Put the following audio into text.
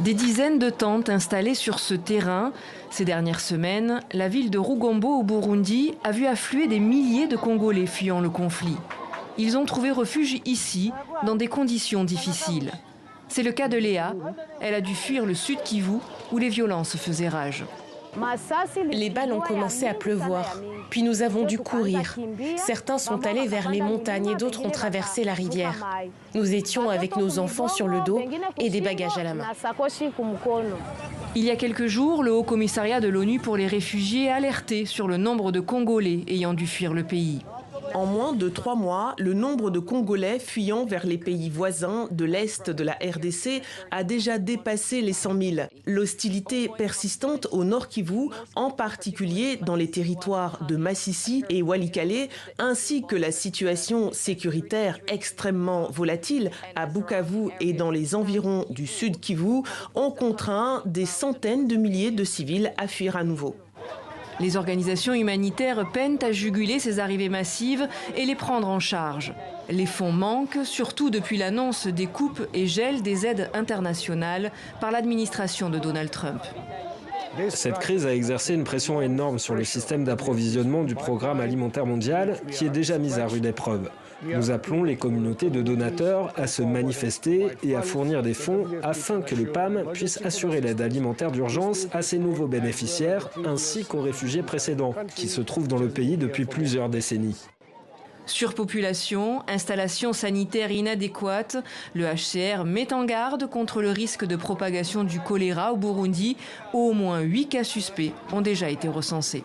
Des dizaines de tentes installées sur ce terrain. Ces dernières semaines, la ville de Rugombo au Burundi a vu affluer des milliers de Congolais fuyant le conflit. Ils ont trouvé refuge ici, dans des conditions difficiles. C'est le cas de Léa. Elle a dû fuir le Sud Kivu, où les violences faisaient rage. Les balles ont commencé à pleuvoir, puis nous avons dû courir. Certains sont allés vers les montagnes et d'autres ont traversé la rivière. Nous étions avec nos enfants sur le dos et des bagages à la main. Il y a quelques jours, le Haut-Commissariat de l'ONU pour les réfugiés a alerté sur le nombre de Congolais ayant dû fuir le pays. En moins de 3 mois, le nombre de Congolais fuyant vers les pays voisins de l'Est de la RDC a déjà dépassé les 100 000. L'hostilité persistante au Nord Kivu, en particulier dans les territoires de Masisi et Walikale, ainsi que la situation sécuritaire extrêmement volatile à Bukavu et dans les environs du Sud Kivu, ont contraint des centaines de milliers de civils à fuir à nouveau. Les organisations humanitaires peinent à juguler ces arrivées massives et les prendre en charge. Les fonds manquent, surtout depuis l'annonce des coupes et gels des aides internationales par l'administration de Donald Trump. Cette crise a exercé une pression énorme sur le système d'approvisionnement du programme alimentaire mondial qui est déjà mis à rude épreuve. Nous appelons les communautés de donateurs à se manifester et à fournir des fonds afin que le PAM puisse assurer l'aide alimentaire d'urgence à ses nouveaux bénéficiaires ainsi qu'aux réfugiés précédents qui se trouvent dans le pays depuis plusieurs décennies. Surpopulation, installations sanitaires inadéquates, le HCR met en garde contre le risque de propagation du choléra au Burundi. Au moins 8 cas suspects ont déjà été recensés.